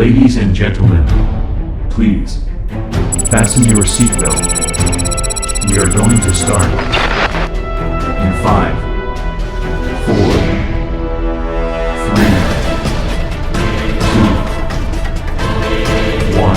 Ladies and gentlemen, please fasten your seatbelt. We are going to start in 5, 4, 3, 2, 1.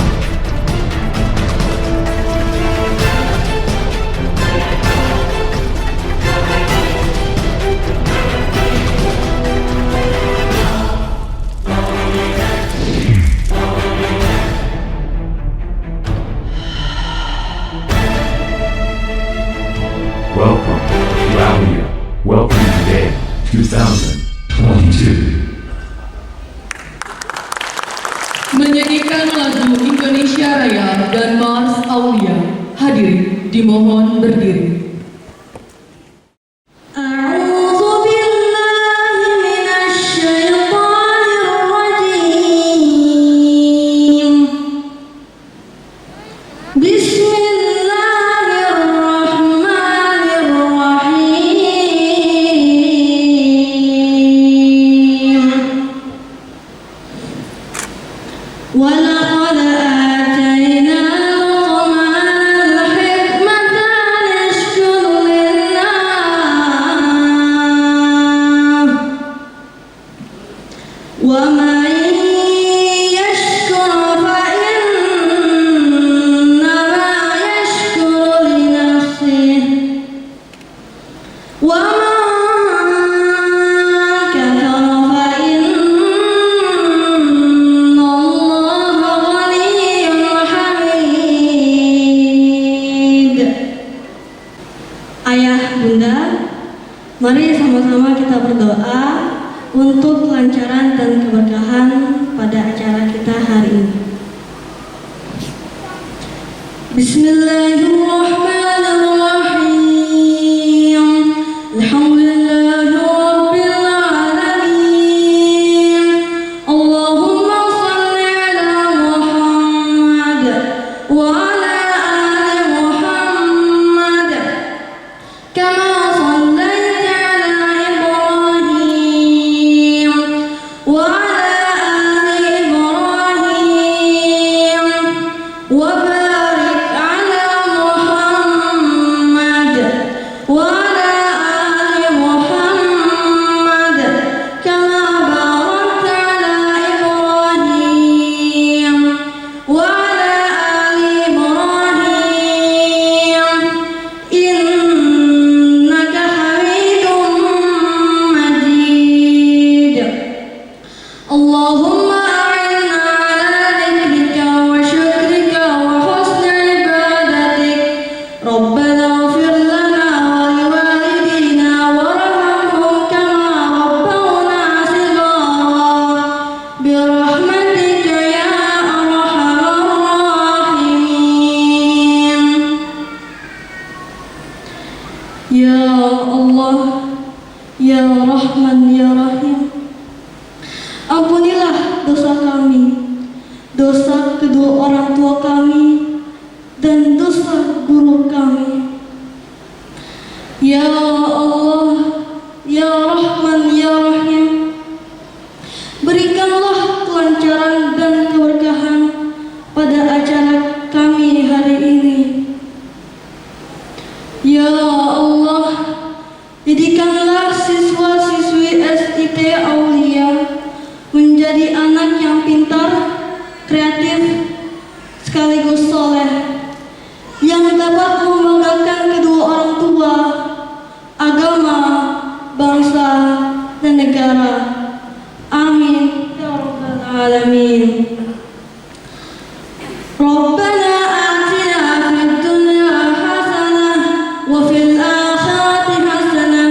Welcome to Alia. Welcome today, 2022. Menyanyikan lagu Indonesia Raya dan Mars Aulia. Hadirin dimohon berdiri. ولقد آتينا لقمان الحكمة أن اشكر لله ومن يشكر فإنما يشكر لنفسه ومن كفر فإن الله غني حميد. Ayah, Bunda, mari sama-sama kita berdoa untuk kelancaran dan keberkahan pada acara kita hari ini. Bismillahirrahmanirrahim. Alhamdulillahirabbil alamin. Allahumma shalli ala Muhammad wa ala ali Muhammad kama shallaita ala Ibrahim wa ala ali Ibrahim wa barik ala Muhammad wa ala ali Muhammad kama barakta ala Ibrahim wa ala ali Ibrahim innaka Hamidum Majid. Allahumma a'inna ala dhikrika wa syukrika wa husni ibadatik. Rabbana ighfir lana wa liwalidina warhamhum kama rabbawna shighara birahmatika ya arhamar rahimin. Ya Allah, Ya Rahman, Ya Rahim, ampunilah dosa kami, dosa kedua orang tua kami, dan dosa guru kami. Ya Allah, Ya Rahman, Ya Rahim, berikanlah kelancaran dan keberkahan pada acara kami hari ini. Ya yang dapat membanggakan kedua orang tua, agama, bangsa, dan negara. Amin ya rabbal alamin. Rabbana atina fid dunya hasanah wa fil akhirati hasanah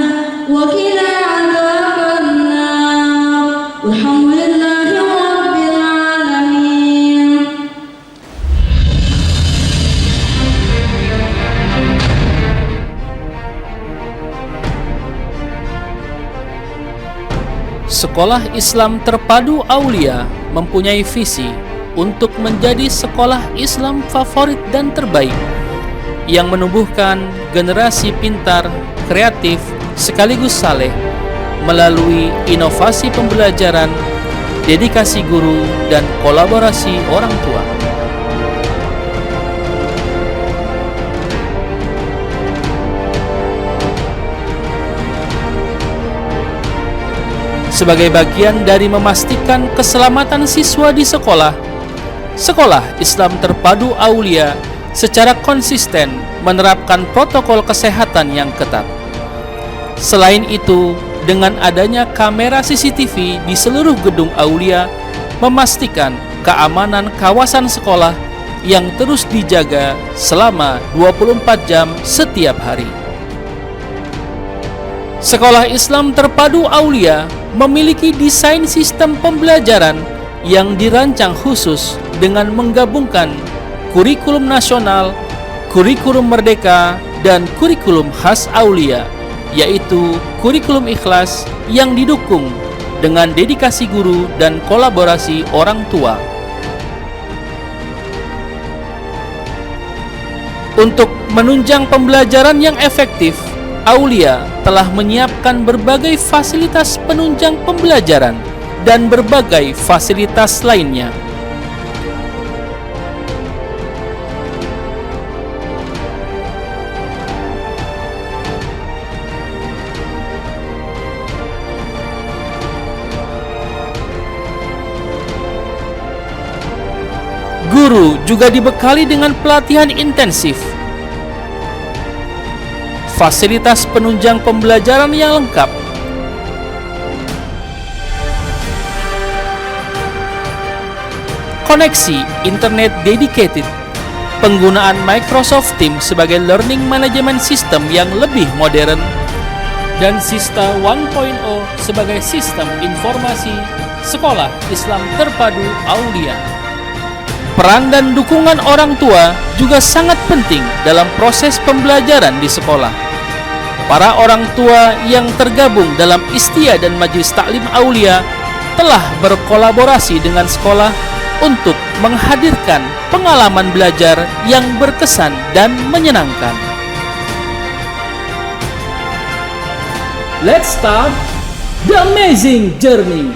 wa qina adzabannar. Alhamdulillahi rabbil alamin. Sekolah Islam Terpadu Aulia mempunyai visi untuk menjadi sekolah Islam favorit dan terbaik yang menumbuhkan generasi pintar, kreatif, sekaligus saleh melalui inovasi pembelajaran, dedikasi guru, dan kolaborasi orang tua. Sebagai bagian dari memastikan keselamatan siswa di sekolah, Sekolah Islam Terpadu Aulia secara konsisten menerapkan protokol kesehatan yang ketat. Selain itu, dengan adanya kamera CCTV di seluruh gedung Aulia, memastikan keamanan kawasan sekolah yang terus dijaga selama 24 jam setiap hari. Sekolah Islam Terpadu Aulia memiliki desain sistem pembelajaran yang dirancang khusus dengan menggabungkan kurikulum nasional, kurikulum merdeka, dan kurikulum khas Aulia, yaitu kurikulum ikhlas yang didukung dengan dedikasi guru dan kolaborasi orang tua. Untuk menunjang pembelajaran yang efektif, Aulia telah menyiapkan berbagai fasilitas penunjang pembelajaran dan berbagai fasilitas lainnya. Guru juga dibekali dengan pelatihan intensif, fasilitas penunjang pembelajaran yang lengkap, koneksi internet dedicated, penggunaan Microsoft Teams sebagai learning management system yang lebih modern, dan Sista 1.0 sebagai sistem informasi Sekolah Islam Terpadu Aulia. Peran dan dukungan orang tua juga sangat penting dalam proses pembelajaran di sekolah. Para orang tua yang tergabung dalam Istia dan Majelis Taklim Aulia telah berkolaborasi dengan sekolah untuk menghadirkan pengalaman belajar yang berkesan dan menyenangkan. Let's start the amazing journey.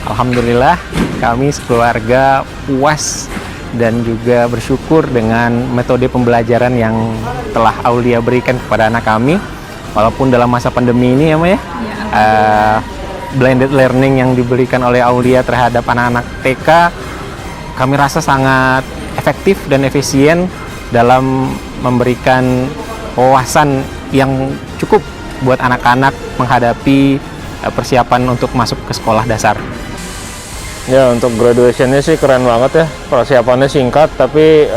Alhamdulillah kami sekeluarga puas dan juga bersyukur dengan metode pembelajaran yang telah Aulia berikan kepada anak kami. Walaupun dalam masa pandemi ini ya Ma ya, blended learning yang diberikan oleh Aulia terhadap anak-anak TK kami rasa sangat efektif dan efisien dalam memberikan wawasan yang cukup buat anak-anak menghadapi persiapan untuk masuk ke sekolah dasar. Ya, untuk graduationnya sih keren banget ya. Persiapannya singkat tapi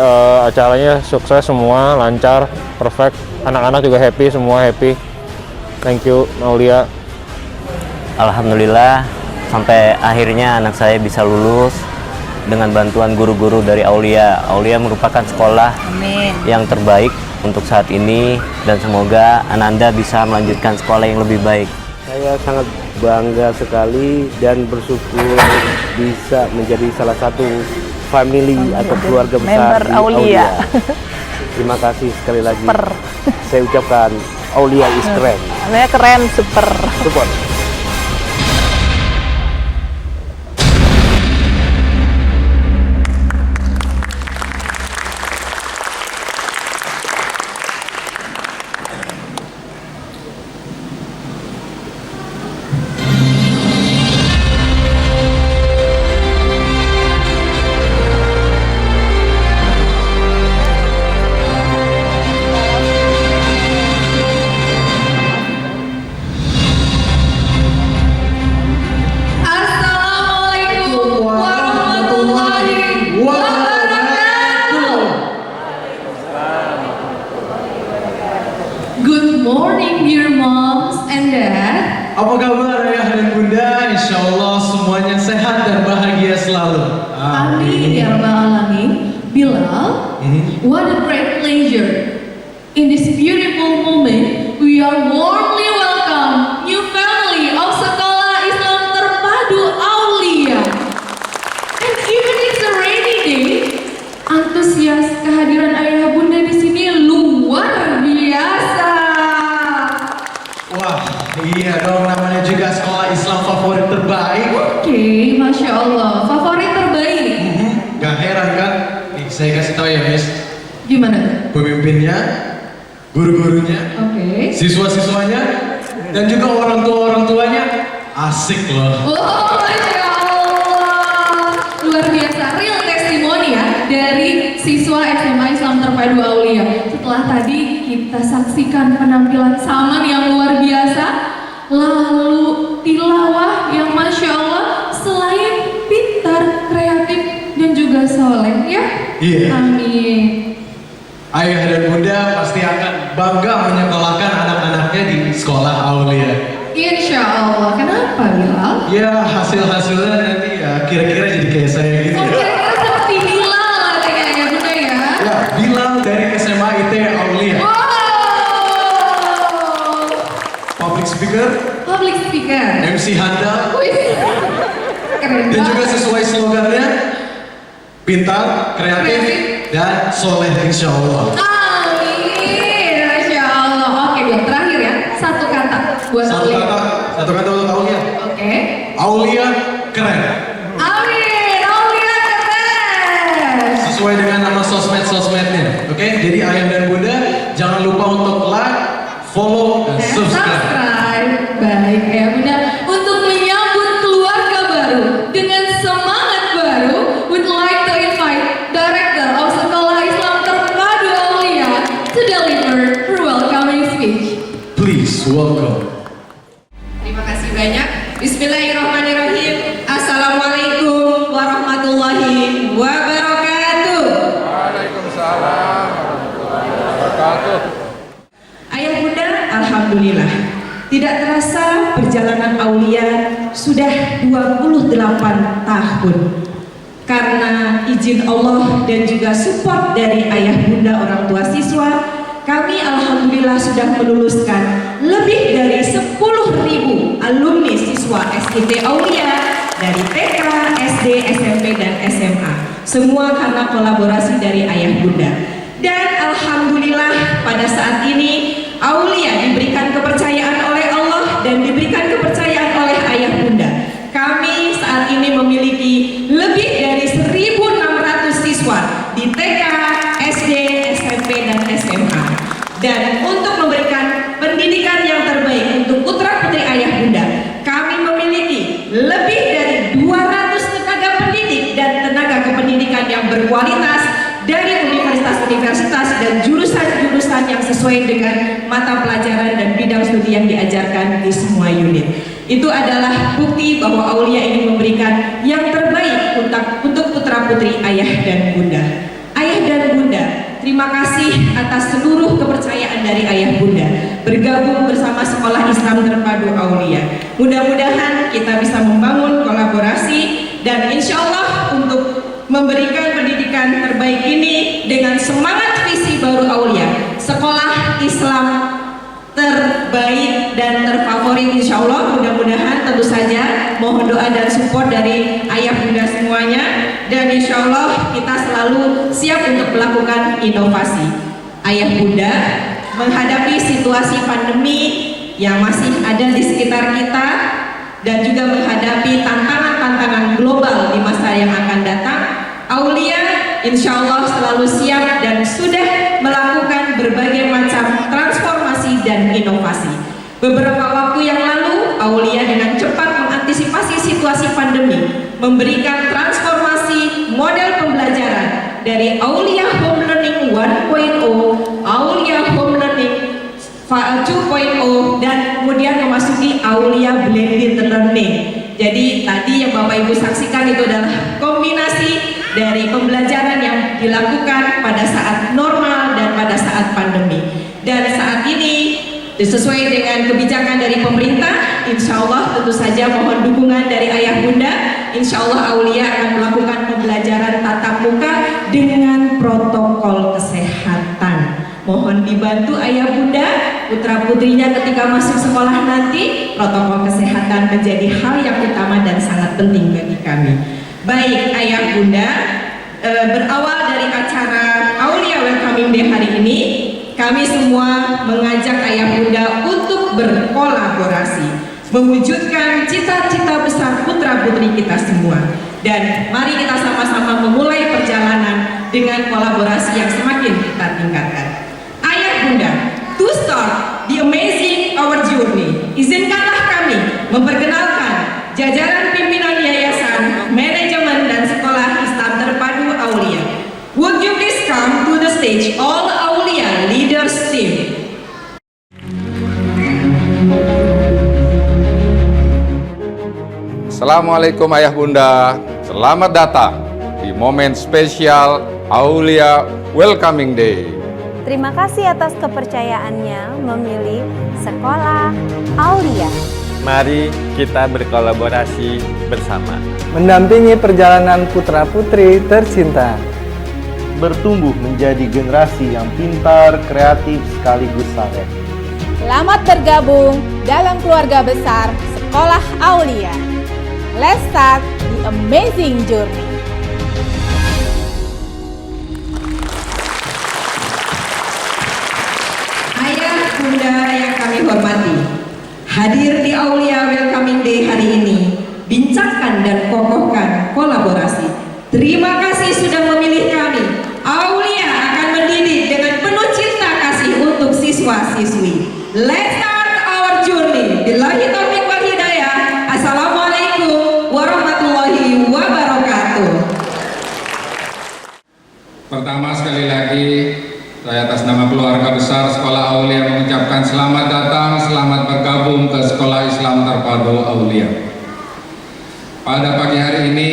acaranya sukses semua, lancar, perfect. Anak-anak juga happy, semua happy. Thank you Aulia. Alhamdulillah sampai akhirnya anak saya bisa lulus dengan bantuan guru-guru dari Aulia. Aulia merupakan sekolah yang terbaik untuk saat ini dan semoga Ananda bisa melanjutkan sekolah yang lebih baik. Saya sangat bangga sekali dan bersyukur bisa menjadi salah satu family atau keluarga besar di Aulia. Terima kasih sekali lagi. Super. Saya ucapkan Aulia is keren. Aulia keren, super. Support. Good morning, dear moms and dad. Apa kabar ayah dan bunda? Insya Allah semuanya sehat dan bahagia selalu. Amin ya rabbal alamin. Bilal, what a great pleasure. In this beautiful moment, we are warmly welcome new family of Sekolah Islam Terpadu Aulia. And even it's a rainy day, antusias kehadiran ayah bunda di sini luar biasa. Wah, iya dong, namanya juga sekolah Islam favorit terbaik. Oke, Masya Allah, favorit terbaik. Gak heran kan? Nih, saya kasih tahu ya, Miss. Gimana? Pemimpinnya, guru-gurunya, siswa-siswanya, dan juga orang tuanya asik loh. Oh, Masya Allah, luar biasa, real testimoni ya dari siswa SMA Islam Terpadu Aulia. Setelah tadi kita saksikan penampilan Saman yang luar biasa, lalu tilawah yang Masya Allah, selain pintar, kreatif, dan juga soleh ya. Iya. Amin. Ayah dan bunda pasti akan bangga menyekolahkan anak-anaknya di sekolah Aulia. Insya Allah. Kenapa Bilal? Ya, hasil-hasilnya nanti ya kira-kira jadi kayak saya gitu Oh, ya. kira-kira seperti Bilal katanya ya bunda ya. Ya, Bilal dari SMA IT Aulia. Wow. Public speaker, Public speaker. MC handal, Wih, keren dan juga banget. sesuai slogannya pintar, kreatif, dan soleh insya Allah. Amin, Masya Allah. Oke, Bil, terakhir ya, satu kata buat Aulia. Satu kata untuk Aulia. Oke. Aulia keren. Amin, Aulia keren. Sesuai dengan nama sosmed-sosmednya. Oke, jadi ayah dan bunda jangan lupa untuk like, follow, dan subscribe. Baik ya bunda. Untuk menyambut keluarga baru dengan semangat baru, would like to invite Director of Sekolah Islam Terpadu Aulia to deliver her welcoming speech. Please welcome. Terima kasih banyak. Bismillahirrahmanirrahim. Assalamualaikum warahmatullahi wabarakatuh. Waalaikumsalam warahmatullahi wabarakatuh. Ayah bunda, alhamdulillah. Tidak terasa perjalanan Aulia sudah 28 tahun. Karena izin Allah dan juga support dari ayah bunda orang tua siswa, kami alhamdulillah sudah meluluskan lebih dari 10.000 alumni siswa SIT Aulia dari TK, SD, SMP, dan SMA. Semua karena kolaborasi dari ayah bunda. Dan alhamdulillah pada saat ini Aulia diberikan kepercayaan oleh Allah dan diberikan kepercayaan oleh ayah bunda. Kami saat ini sesuai dengan mata pelajaran dan bidang studi yang diajarkan di semua unit. Itu adalah bukti bahwa Aulia ingin memberikan yang terbaik untuk putra-putri ayah dan bunda. Ayah dan bunda, terima kasih atas seluruh kepercayaan dari ayah bunda bergabung bersama Sekolah Islam Terpadu Aulia. Mudah-mudahan kita bisa membangun kolaborasi dan insya Allah untuk memberikan pendidikan terbaik ini dengan semangat visi baru Aulia, Sekolah Islam terbaik dan terfavorit insya Allah. Mudah-mudahan tentu saja mohon doa dan support dari ayah bunda semuanya, dan insya Allah kita selalu siap untuk melakukan inovasi. Ayah bunda menghadapi situasi pandemi yang masih ada di sekitar kita dan juga menghadapi tantangan-tantangan global di masa yang akan datang, Aulia insya Allah selalu siap dan sudah melakukan berbagai macam transformasi dan inovasi. Beberapa waktu yang lalu, Aulia dengan cepat mengantisipasi situasi pandemi, memberikan transformasi model pembelajaran dari Aulia Home Learning 1.0, Aulia Home Learning 2.0, dan kemudian memasuki Aulia Blended Learning. Jadi tadi yang Bapak Ibu saksikan itu adalah kombinasi dari pembelajaran yang dilakukan pada saat normal dan pada saat pandemi. Dan saat ini sesuai dengan kebijakan dari pemerintah, insya Allah tentu saja mohon dukungan dari ayah bunda. Insya Allah Aulia akan melakukan pembelajaran tatap muka dengan protokol kesehatan. Mohon dibantu ayah bunda, putra putrinya ketika masuk sekolah nanti, protokol kesehatan menjadi hal yang utama dan sangat penting bagi kami. Baik ayah bunda, berawal dari acara Aulia Welcoming Day hari ini, kami semua mengajak ayah bunda untuk berkolaborasi, mewujudkan cita-cita besar putra-putri kita semua. Dan mari kita sama-sama memulai perjalanan dengan kolaborasi yang semakin kita tingkatkan. Ayah bunda, to start the amazing our journey, izinkanlah kami memperkenalkan jajaran pimpinan yayasan, manajemen dan sekolah Islam Terpadu Aulia. Would you please come to the stage all Aulia leaders team. Assalamualaikum ayah bunda, selamat datang di momen spesial Aulia Welcoming Day. Terima kasih atas kepercayaannya memilih Sekolah Aulia. Mari kita berkolaborasi bersama, mendampingi perjalanan putra-putri tercinta, bertumbuh menjadi generasi yang pintar, kreatif, sekaligus saleh. Selamat bergabung dalam keluarga besar Sekolah Aulia. Let's start the amazing journey. Ayah bunda yang kami hormati, hadir di Aulia Welcoming Day hari ini, bincangkan dan kokohkan kolaborasi. Terima kasih sudah memilih kami. Aulia akan mendidik dengan penuh cinta kasih untuk siswa-siswi. Let's start our journey. Billahi taufiq wal hidayah. Assalamualaikum warahmatullahi wabarakatuh. Pertama sekali lagi, saya atas nama keluarga besar Sekolah Aulia mengucapkan selamat datang, selamat bergabung ke Sekolah Islam Terpadu Aulia. Pada pagi hari ini,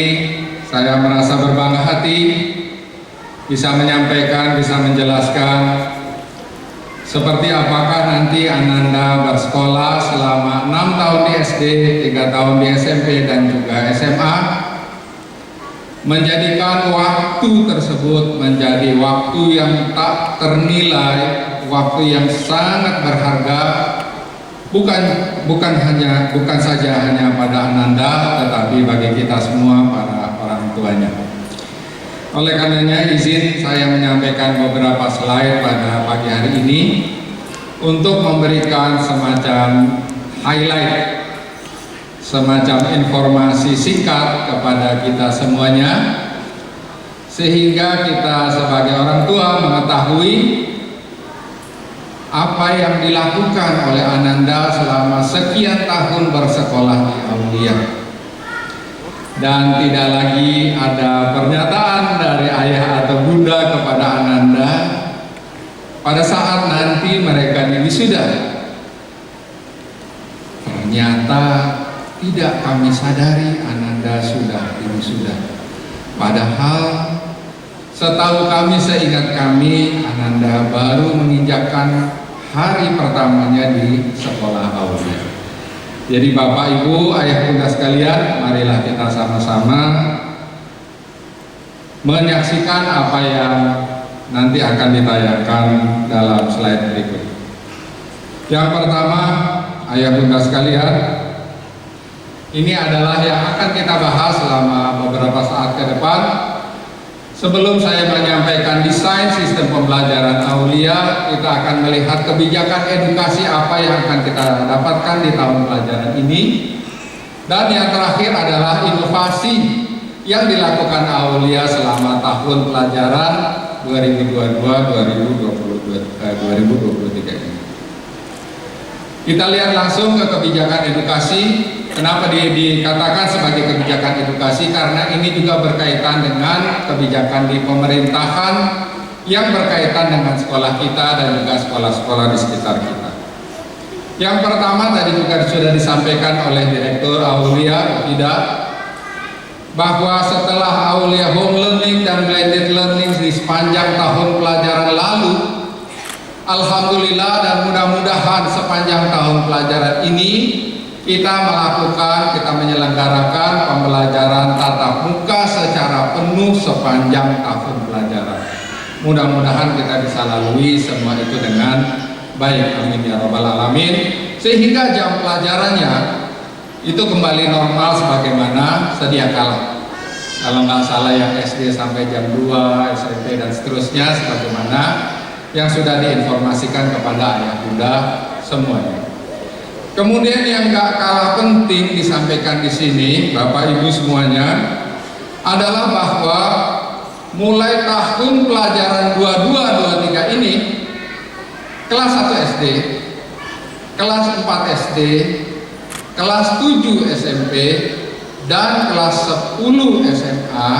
saya merasa berbangga hati bisa menyampaikan, bisa menjelaskan seperti apakah nanti Ananda bersekolah selama 6 tahun di SD, 3 tahun di SMP dan juga SMA, menjadikan waktu tersebut menjadi waktu yang tak ternilai, waktu yang sangat berharga, bukan saja hanya pada Ananda, tetapi bagi kita semua para orang tuanya. Oleh karenanya izin saya menyampaikan beberapa slide pada pagi hari ini untuk memberikan semacam highlight, semacam informasi singkat kepada kita semuanya, sehingga kita sebagai orang tua mengetahui apa yang dilakukan oleh Ananda selama sekian tahun bersekolah di Aulia. Dan tidak lagi ada pernyataan dari ayah atau bunda kepada Ananda, pada saat nanti mereka wisuda. Ternyata tidak kami sadari Ananda sudah wisuda. Padahal setahu kami, seingat kami, Ananda baru menginjakkan hari pertamanya di sekolah Aulia. Jadi Bapak Ibu, Ayah Bunda sekalian, marilah kita sama-sama menyaksikan apa yang nanti akan ditayangkan dalam slide berikut. Yang pertama, Ayah Bunda sekalian, ini adalah yang akan kita bahas selama beberapa saat ke depan. Sebelum saya menyampaikan desain sistem pembelajaran Aulia, kita akan melihat kebijakan edukasi apa yang akan kita dapatkan di tahun pelajaran ini. Dan yang terakhir adalah inovasi yang dilakukan Aulia selama tahun pelajaran 2022-2023 ini. Kita lihat langsung ke kebijakan edukasi. Kenapa dikatakan sebagai kebijakan edukasi? Karena ini juga berkaitan dengan kebijakan di pemerintahan yang berkaitan dengan sekolah kita dan juga sekolah-sekolah di sekitar kita. Yang pertama tadi juga sudah disampaikan oleh Direktur Aulia, tidak, bahwa setelah Aulia home learning dan blended learning di sepanjang tahun pelajaran lalu, alhamdulillah dan mudah-mudahan sepanjang tahun pelajaran ini kita menyelenggarakan pembelajaran tatap muka secara penuh sepanjang tahun pelajaran. Mudah-mudahan kita bisa lalui semua itu dengan baik, amin ya rabbal alamin, sehingga jam pelajarannya itu kembali normal sebagaimana sedia kala. Kalau nggak salah yang SD sampai jam 2, SMP dan seterusnya sebagaimana yang sudah diinformasikan kepada Ayah Bunda semuanya. Kemudian yang gak kalah penting disampaikan di sini, Bapak Ibu semuanya, adalah bahwa mulai tahun pelajaran 22-23 ini, kelas 1 SD, kelas 4 SD, kelas 7 SMP, dan kelas 10 SMA,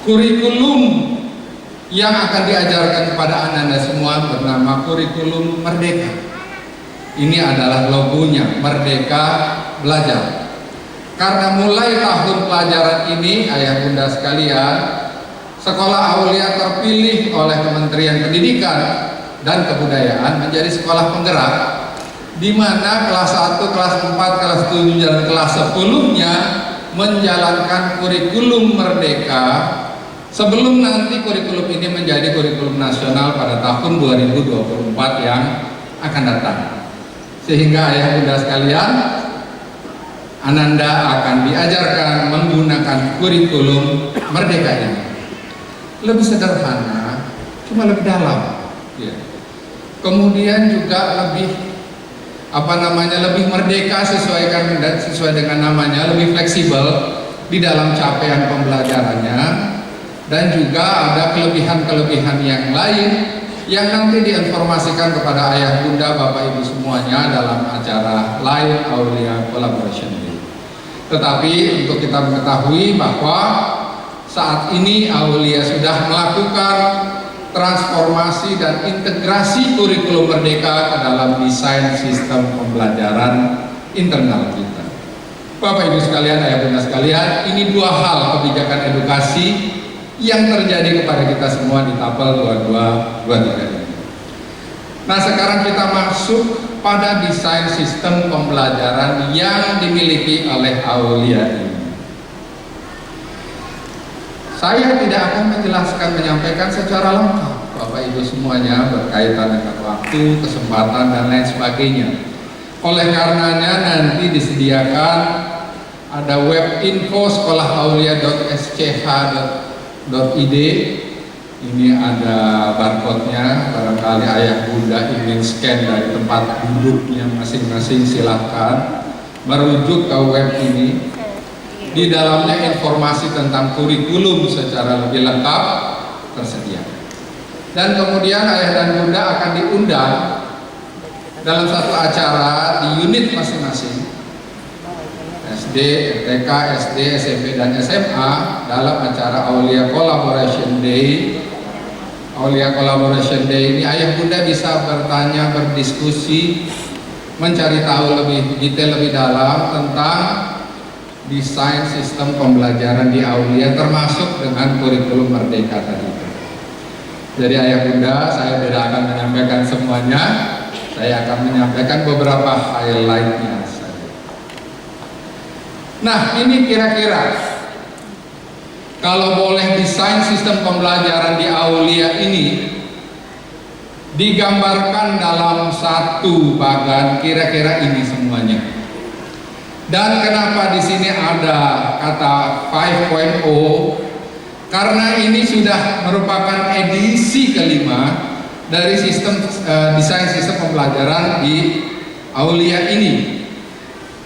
kurikulum yang akan diajarkan kepada Ananda semua bernama kurikulum Merdeka. Ini adalah logonya, Merdeka Belajar. Karena mulai tahun pelajaran ini, Ayah Bunda sekalian, Sekolah Aulia terpilih oleh Kementerian Pendidikan dan Kebudayaan menjadi sekolah penggerak, di mana kelas 1, kelas 4, kelas 7, dan kelas 10-nya menjalankan kurikulum Merdeka sebelum nanti kurikulum ini menjadi kurikulum nasional pada tahun 2024 yang akan datang. Sehingga Ayah Bunda sekalian, Ananda akan diajarkan menggunakan kurikulum Merdeka ini. Lebih sederhana, cuma lebih dalam. Ya. Kemudian juga lebih lebih merdeka sesuai dengan namanya, lebih fleksibel di dalam capaian pembelajarannya, dan juga ada kelebihan-kelebihan yang lain yang nanti diinformasikan kepada Ayah Bunda, Bapak Ibu semuanya dalam acara Live Aulia Collaboration Day. Tetapi untuk kita mengetahui bahwa saat ini Aulia sudah melakukan transformasi dan integrasi kurikulum Merdeka ke dalam desain sistem pembelajaran internal kita. Bapak Ibu sekalian, Ayah Bunda sekalian, ini dua hal kebijakan edukasi yang terjadi kepada kita semua di Tapel 22-23 ini. Nah, sekarang kita masuk pada desain sistem pembelajaran yang dimiliki oleh Aulia ini. Saya tidak akan menyampaikan secara lengkap, Bapak Ibu semuanya, berkaitan dengan waktu, kesempatan, dan lain sebagainya. Oleh karenanya nanti disediakan ada web info sekolahaulia.sch.id. Ini ada barcode-nya, barangkali Ayah Bunda ingin scan dari tempat duduknya masing-masing, silahkan merujuk ke web ini. Di dalamnya informasi tentang kurikulum secara lebih lengkap tersedia. Dan kemudian Ayah dan Bunda akan diundang dalam satu acara di unit masing-masing, SD, TK, SD, SMP, dan SMA, dalam acara Aulia Collaboration Day Aulia Collaboration Day ini ayah bunda bisa bertanya, berdiskusi, mencari tahu lebih detail, lebih dalam tentang desain sistem pembelajaran di Aulia, termasuk dengan kurikulum Merdeka tadi. Jadi ayah bunda, saya tidak akan menyampaikan semuanya, saya akan menyampaikan beberapa highlight-nya saja. Nah, ini kira-kira kalau boleh desain sistem pembelajaran di Aulia ini digambarkan dalam satu bagan, kira-kira ini semuanya. Dan kenapa di sini ada kata 5.0? Karena ini sudah merupakan edisi kelima dari sistem desain sistem pembelajaran di Aulia ini.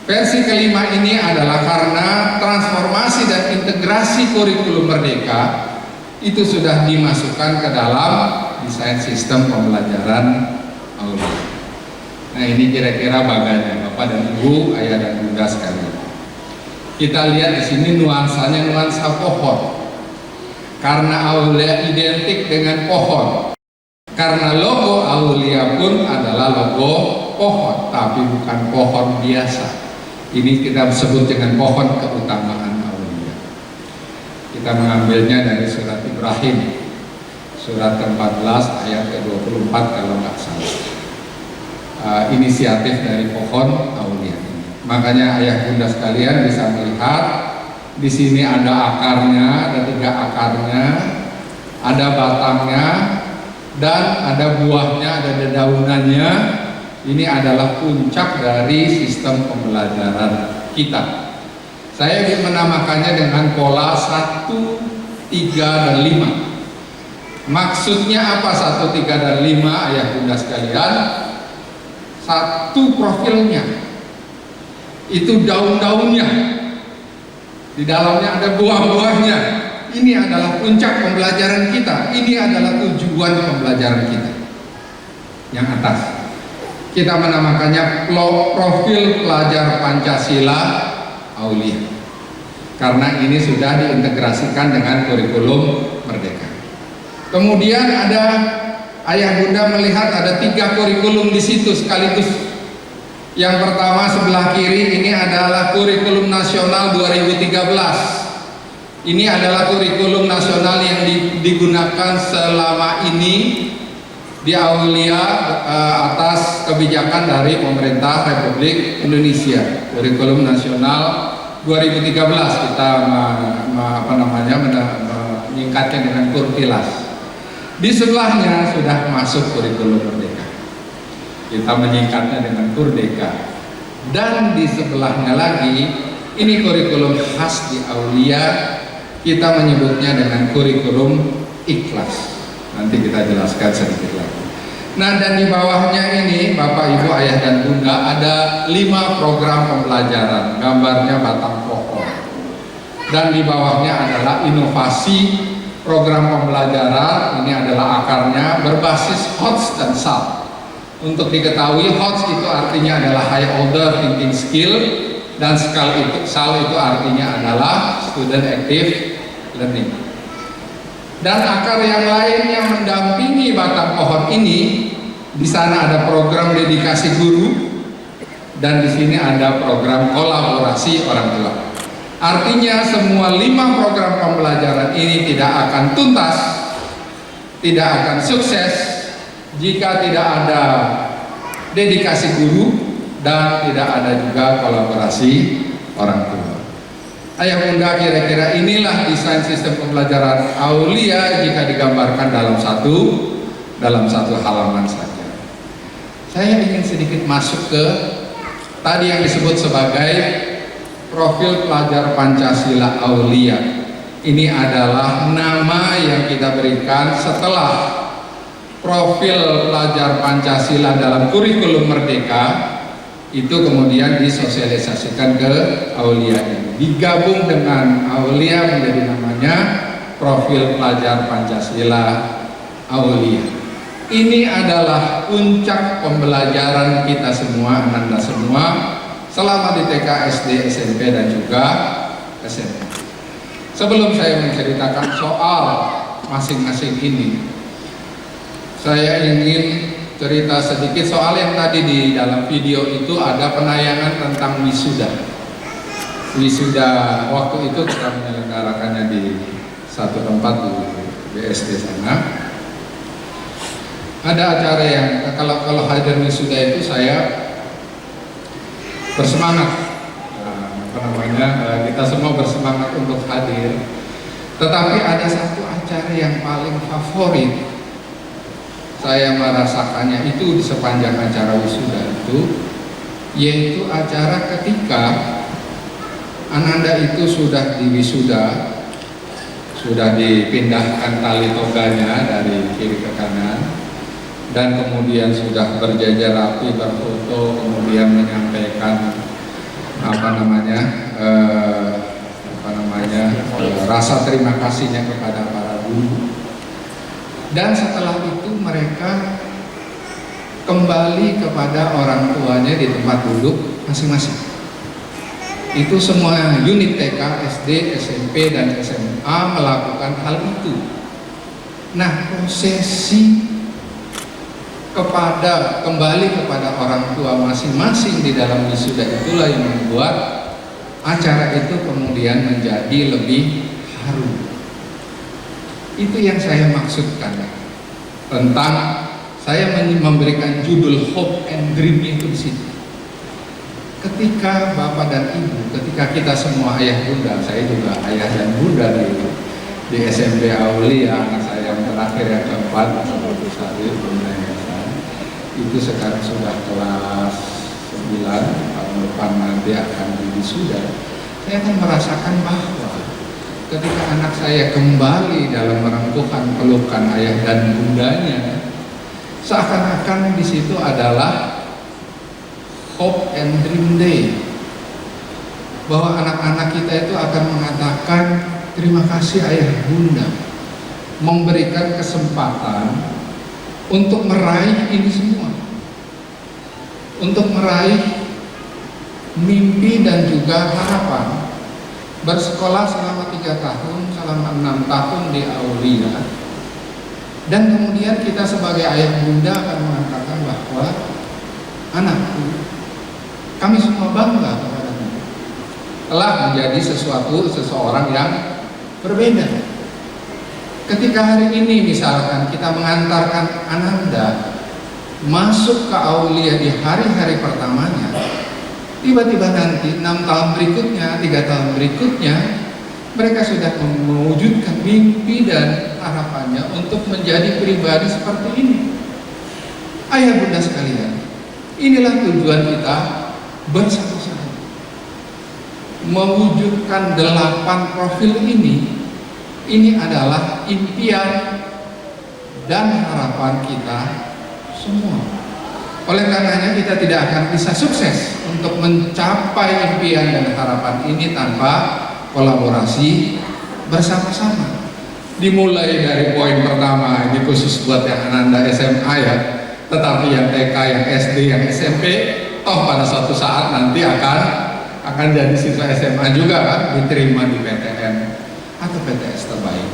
Versi kelima ini adalah karena transformasi dan integrasi kurikulum Merdeka itu sudah dimasukkan ke dalam desain sistem pembelajaran Aulia. Nah, ini kira-kira bagannya Bapak dan Ibu, ayah dan bunda sekalian. Kita lihat di sini nuansanya nuansa pohon. Karena Aulia identik dengan pohon. Karena logo Aulia pun adalah logo pohon, tapi bukan pohon biasa. Ini kita sebut dengan pohon keutamaan Aulia. Kita mengambilnya dari surat Ibrahim, surat ke-14 ayat ke-24 kalau nggak salah. Inisiatif dari pohon Aulia ini. Makanya ayah bunda sekalian bisa melihat di sini ada akarnya, ada 3 akarnya, ada batangnya, dan ada buahnya, ada dedaunannya. Ini adalah puncak dari sistem pembelajaran kita. Saya menamakannya dengan pola 1, 3, dan 5. Maksudnya apa 1, 3, dan 5 ayah bunda sekalian? 1 profilnya, itu daun-daunnya, di dalamnya ada buah-buahnya. Ini adalah puncak pembelajaran kita, ini adalah tujuan pembelajaran kita. Yang atas kita menamakannya profil pelajar Pancasila Aulia, karena ini sudah diintegrasikan dengan kurikulum Merdeka. Kemudian ada ayah bunda melihat ada 3 kurikulum di situ sekaligus. Yang pertama sebelah kiri ini adalah kurikulum nasional 2013. Ini adalah kurikulum nasional yang digunakan selama ini di Aulia atas kebijakan dari pemerintah Republik Indonesia. Kurikulum nasional 2013 kita menyingkatnya dengan Kurtilas. Di sebelahnya sudah masuk kurikulum Merdeka. Kita menyingkatnya dengan Kurdeka. Dan di sebelahnya lagi, ini kurikulum khas di Aulia, kita menyebutnya dengan kurikulum Ikhlas. Nanti kita jelaskan sedikit lagi. Nah, dan di bawahnya ini, Bapak, Ibu, Ayah, dan Bunda, ada 5 program pembelajaran. Gambarnya batang pohon. Dan di bawahnya adalah inovasi program pembelajaran. Ini adalah akarnya berbasis HOTS dan SAL. Untuk diketahui, HOTS itu artinya adalah High Order Thinking Skill, dan SAL itu artinya adalah Student Active Learning. Dan akar yang lain yang mendampingi batang pohon ini, di sana ada program dedikasi guru, dan di sini ada program kolaborasi orang tua. Artinya semua 5 program pembelajaran ini tidak akan tuntas, tidak akan sukses jika tidak ada dedikasi guru dan tidak ada juga kolaborasi orang tua. Ayah bunda, kira-kira inilah desain sistem pembelajaran Aulia jika digambarkan dalam satu halaman saja. Saya ingin sedikit masuk ke tadi yang disebut sebagai profil pelajar Pancasila Aulia. Ini adalah nama yang kita berikan setelah profil pelajar Pancasila dalam kurikulum Merdeka itu kemudian disosialisasikan ke Aulia ini. Digabung dengan Aulia menjadi namanya profil pelajar Pancasila Aulia. Ini adalah puncak pembelajaran kita semua, Ananda semua, selama di TK, SD, SMP, dan juga SMP. Sebelum saya menceritakan soal masing-masing ini, saya ingin cerita sedikit soal yang tadi di dalam video itu ada penayangan tentang wisuda. Wisuda waktu itu kita menyelenggarakannya di satu tempat di BSD sana. Ada acara yang kalau hadir wisuda itu saya bersemangat. Kita semua bersemangat untuk hadir. Tetapi ada satu acara yang paling favorit. Saya merasakannya itu di sepanjang acara wisuda itu, yaitu acara ketika Ananda itu sudah diwisuda, sudah dipindahkan tali toganya dari kiri ke kanan, dan kemudian sudah berjajar rapi, berfoto, kemudian menyampaikan rasa terima kasihnya kepada para guru. Dan setelah itu mereka kembali kepada orang tuanya di tempat duduk masing-masing. Itu semua unit TK, SD, SMP, dan SMA melakukan hal itu. Nah, prosesi kembali kepada orang tua masing-masing di dalam wisuda itulah yang membuat acara itu kemudian menjadi lebih harum. Itu yang saya maksudkan tentang saya memberikan judul Hope and Dream itu di situ. Ketika Bapak dan Ibu, ketika kita semua ayah bunda, saya juga ayah dan bunda di SMP Aulia, anak saya yang terakhir yang keempat, seperti Sarif, bunda itu sekarang sudah kelas 9, tahun depan nanti akan diwisuda. Saya akan merasakan bahwa ketika anak saya kembali dalam merengkuhkan pelukan ayah dan bundanya, seakan-akan di situ adalah Hope and Dream Day, bahwa anak-anak kita itu akan mengatakan terima kasih ayah bunda, memberikan kesempatan untuk meraih ini semua, untuk meraih mimpi dan juga harapan. Bersekolah selama 3 tahun, selama 6 tahun di Aulia, dan kemudian kita sebagai ayah bunda akan mengatakan bahwa anakku, kami semua bangga kepadamu, telah menjadi seseorang yang berbeda. Ketika hari ini misalkan kita mengantarkan Ananda masuk ke Aulia di hari-hari pertamanya, tiba-tiba nanti 6 tahun berikutnya, 3 tahun berikutnya, mereka sudah mewujudkan mimpi dan harapannya untuk menjadi pribadi seperti ini. Ayah bunda sekalian, inilah tujuan kita bersama-sama, mewujudkan 8 profil ini. Ini adalah impian dan harapan kita semua. Oleh karenanya kita tidak akan bisa sukses untuk mencapai impian dan harapan ini tanpa kolaborasi bersama-sama. Dimulai dari poin pertama, ini khusus buat yang Ananda SMA ya, tetapi yang TK, yang SD, yang SMP, toh pada suatu saat nanti akan jadi siswa SMA juga kan, diterima di PTN atau PTS terbaik.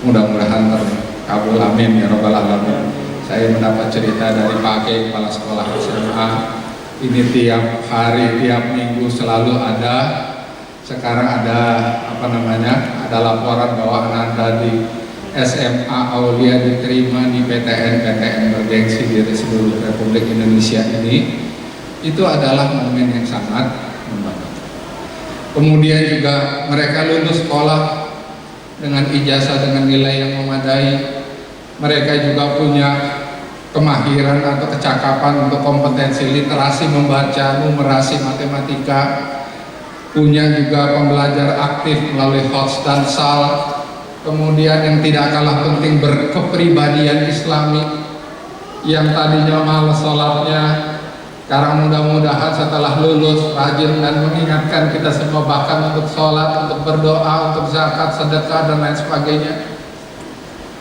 Mudah-mudahan terkabul, amin ya robbal alamin. Saya mendapat cerita dari Pak Kei, kepala sekolah SMA. Ini tiap hari, tiap minggu selalu ada. Sekarang ada ada laporan bahwa Ananda di SMA Aulia diterima di PTN bergengsi di seluruh Republik Indonesia ini. Itu adalah momen yang sangat membanggakan. Kemudian juga mereka lulus sekolah dengan ijazah dengan nilai yang memadai. Mereka juga punya kemahiran atau kecakapan untuk kompetensi literasi membaca, numerasi, matematika. Punya juga pembelajar aktif melalui HOTS dan SAL. Kemudian yang tidak kalah penting berkepribadian Islami, yang tadinya malas sholatnya, sekarang mudah-mudahan setelah lulus rajin dan mengingatkan kita semua bahkan untuk sholat, untuk berdoa, untuk zakat, sedekah dan lain sebagainya.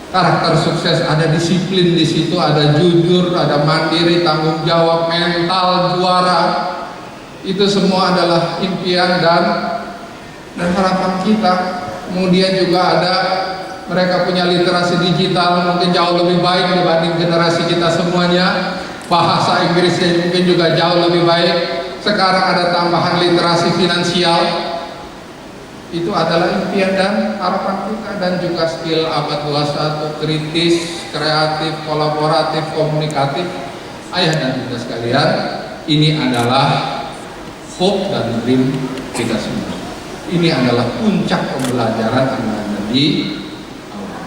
Karakter sukses, ada disiplin di situ, ada jujur, ada mandiri, tanggung jawab, mental juara. Itu semua adalah impian dan harapan kita. Kemudian juga ada mereka punya literasi digital mungkin jauh lebih baik dibanding generasi kita semuanya. Bahasa Inggrisnya mungkin juga jauh lebih baik. Sekarang ada tambahan literasi finansial. Itu adalah impian dan harapan kita, dan juga skill abad 21, kritis, kreatif, kolaboratif, komunikatif. Ayah dan bunda sekalian, ini adalah hope dan dream kita semua. Ini adalah puncak pembelajaran anak-anak di awal.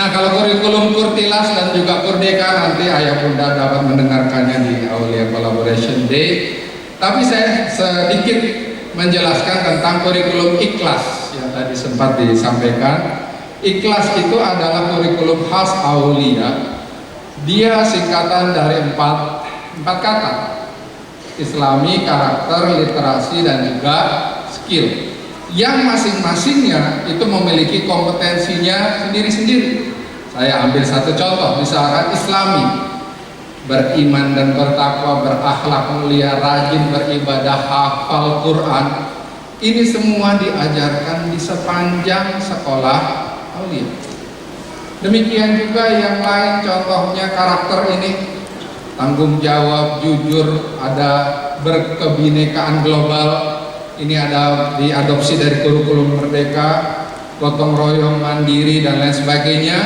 Nah, kalau kurikulum Kurtilas dan juga Kurdeka nanti ayah bunda dapat mendengarkannya di Aulia Collaboration Day. Tapi saya sedikit menjelaskan tentang kurikulum Ikhlas yang tadi sempat disampaikan. Ikhlas itu adalah kurikulum khas Aulia. Dia singkatan dari empat kata: Islami, karakter, literasi, dan juga skill, yang masing-masingnya itu memiliki kompetensinya sendiri-sendiri. Saya ambil satu contoh, misalkan Islami, beriman dan bertakwa, berakhlak mulia, rajin beribadah, hafal Quran. Ini semua diajarkan di sepanjang sekolah Aulia. Demikian juga yang lain, contohnya karakter ini: tanggung jawab, jujur, ada berkebinekaan global. Ini ada diadopsi dari kurikulum Merdeka, gotong royong, mandiri, dan lain sebagainya.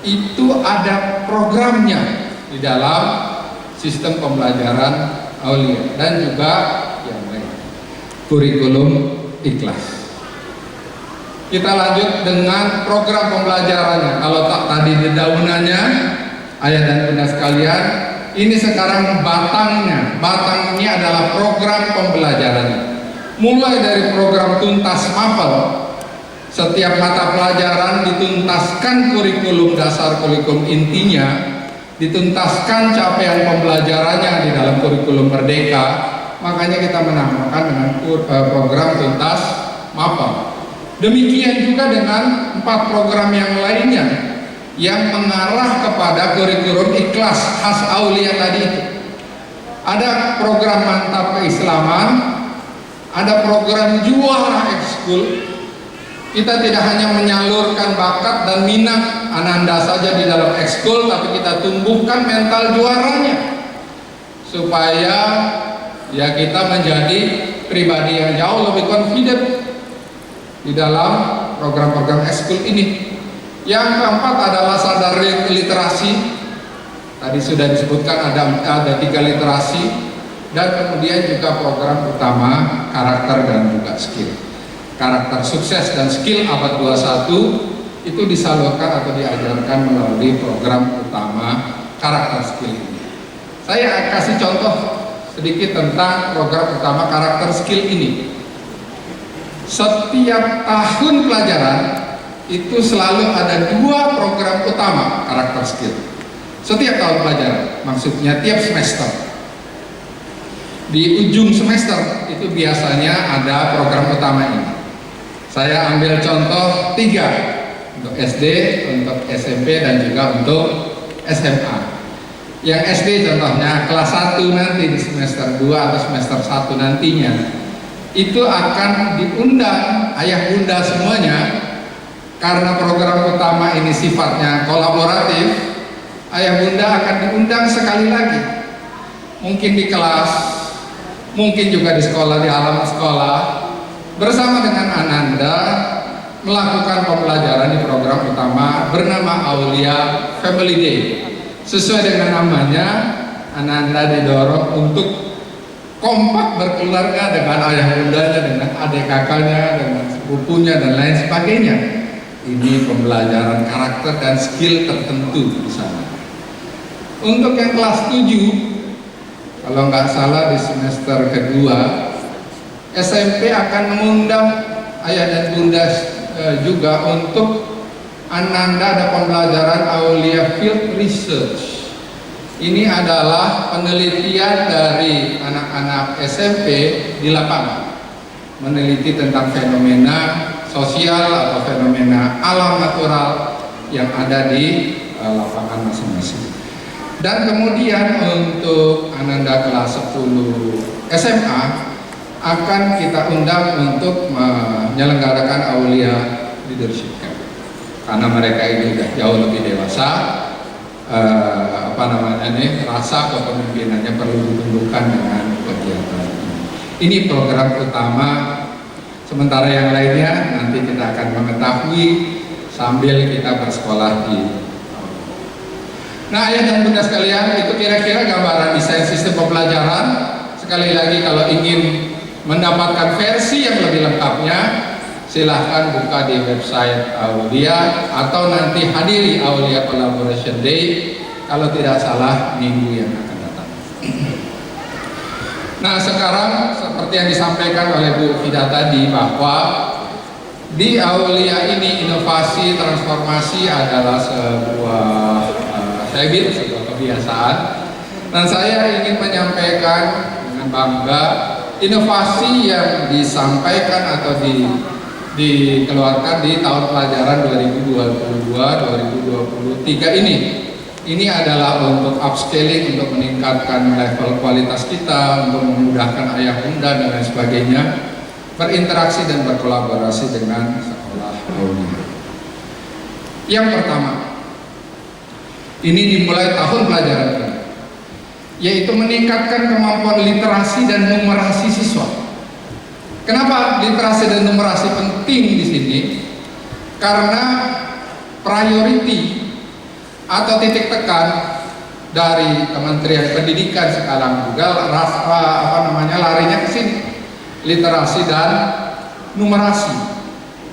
Itu ada programnya di dalam sistem pembelajaran Aulia, dan juga yang lain, kurikulum Ikhlas. Kita lanjut dengan program pembelajarannya. Kalau tak tadi dedaunannya, ayah dan bunda sekalian, ini sekarang batangnya. Batangnya adalah program pembelajarannya. Mulai dari program tuntas mapel, setiap mata pelajaran dituntaskan kurikulum dasar, kurikulum intinya, dituntaskan capaian pembelajarannya di dalam kurikulum Merdeka. Makanya kita menamakan dengan program tuntas mapel. Demikian juga dengan 4 program yang lainnya yang mengarah kepada kurikulum Ikhlas khas Aulia tadi itu. Ada program mantap keislaman, ada program juara ekskul. Kita tidak hanya menyalurkan bakat dan minat Ananda saja di dalam ekskul, tapi kita tumbuhkan mental juaranya supaya ya kita menjadi pribadi yang jauh lebih confident di dalam program-program ekskul ini. Yang keempat adalah sadar literasi. Tadi sudah disebutkan ada 3 literasi, dan kemudian juga program utama karakter dan juga skill. Karakter sukses dan skill abad 21 itu disalurkan atau diajarkan melalui program utama karakter skill ini. Saya kasih contoh sedikit tentang program utama karakter skill ini. Setiap tahun pelajaran itu selalu ada 2 program utama karakter skill. Setiap tahun pelajaran, maksudnya tiap semester. Di ujung semester itu biasanya ada program utama ini. Saya ambil contoh 3 untuk SD, untuk SMP, dan juga untuk SMA. Yang SD contohnya kelas 1 nanti di semester 2 atau semester 1 nantinya, itu akan diundang ayah bunda semuanya. Karena program utama ini sifatnya kolaboratif, ayah bunda akan diundang sekali lagi. Mungkin di kelas, mungkin juga di sekolah, di halaman sekolah, bersama dengan Ananda melakukan pembelajaran di program utama bernama Aulia Family Day. Sesuai dengan namanya, Ananda didorong untuk kompak berkeluarga dengan ayah bundanya, dengan adik kakaknya, dengan sepupunya, dan lain sebagainya. Ini pembelajaran karakter dan skill tertentu di sana. Untuk yang kelas 7, kalau nggak salah di semester kedua, SMP akan mengundang ayah dan bunda juga untuk Ananda ada pembelajaran Aulia Field Research. Ini adalah penelitian dari anak-anak SMP di lapangan, meneliti tentang fenomena sosial atau fenomena alam natural yang ada di lapangan masing-masing. Dan kemudian untuk Ananda kelas 10 SMA akan kita undang untuk menyelenggarakan Aulia leadership camp. Karena mereka ini sudah jauh lebih dewasa, rasa kepemimpinannya perlu ditunjukkan dengan kegiatan ini. Program utama, sementara yang lainnya nanti kita akan mengetahui sambil kita bersekolah di. Nah, ayah dan bunda sekalian, itu kira-kira gambaran desain sistem pembelajaran. Sekali lagi, kalau ingin mendapatkan versi yang lebih lengkapnya, silahkan buka di website Aulia atau nanti hadiri Aulia Collaboration Day, kalau tidak salah minggu yang akan datang. Nah, sekarang seperti yang disampaikan oleh Bu Fida tadi, bahwa di Aulia ini inovasi transformasi adalah sebuah habit, sebuah kebiasaan, dan saya ingin menyampaikan dengan bangga inovasi yang disampaikan atau dikeluarkan di tahun pelajaran 2022-2023 ini. Ini adalah untuk upscaling, untuk meningkatkan level kualitas kita, untuk memudahkan ayah bunda dan lain sebagainya, berinteraksi dan berkolaborasi dengan sekolah Aulia. Yang pertama, ini dimulai tahun pelajaran ini, yaitu meningkatkan kemampuan literasi dan numerasi siswa. Kenapa literasi dan numerasi penting di sini? Karena priority atau titik tekan dari Kementerian Pendidikan sekarang juga larinya ke sini, literasi dan numerasi.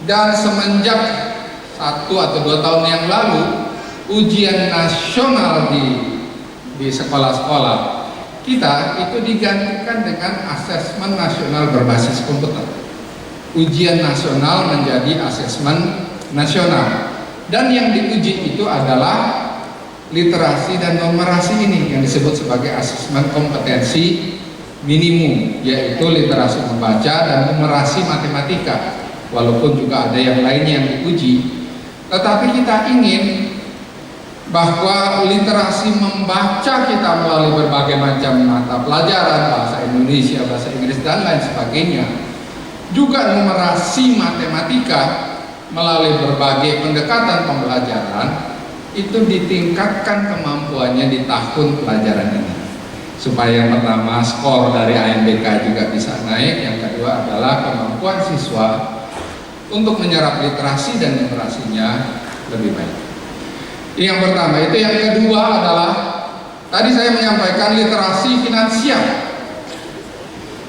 Dan semenjak 1 atau 2 tahun yang lalu, ujian nasional di sekolah-sekolah kita itu digantikan dengan asesmen nasional berbasis komputer. Ujian nasional menjadi asesmen nasional, dan yang diuji itu adalah literasi dan numerasi ini yang disebut sebagai asesmen kompetensi minimum, yaitu literasi membaca dan numerasi matematika. Walaupun juga ada yang lainnya yang diuji, tetapi kita ingin bahwa literasi membaca kita melalui berbagai macam mata pelajaran, bahasa Indonesia, bahasa Inggris, dan lain sebagainya, juga numerasi matematika melalui berbagai pendekatan pembelajaran, itu ditingkatkan kemampuannya di tahun pelajaran ini, supaya yang pertama skor dari ANBK juga bisa naik, yang kedua adalah kemampuan siswa untuk menyerap literasi dan numerasinya lebih baik. Yang pertama itu. Yang kedua adalah tadi saya menyampaikan literasi finansial.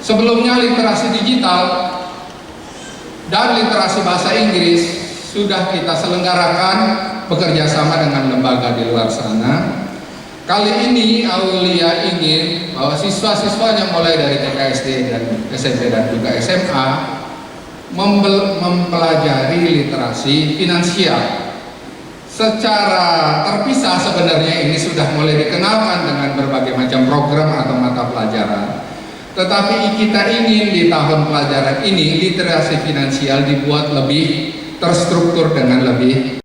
Sebelumnya literasi digital dan literasi bahasa Inggris sudah kita selenggarakan bekerja sama dengan lembaga di luar sana. Kali ini Aulia ingin bahwa siswa-siswanya mulai dari TK, SD, dan SMP dan juga SMA mempelajari literasi finansial. Secara terpisah sebenarnya ini sudah mulai dikenalkan dengan berbagai macam program atau mata pelajaran. Tetapi kita ingin di tahun pelajaran ini literasi finansial dibuat lebih terstruktur dengan lebih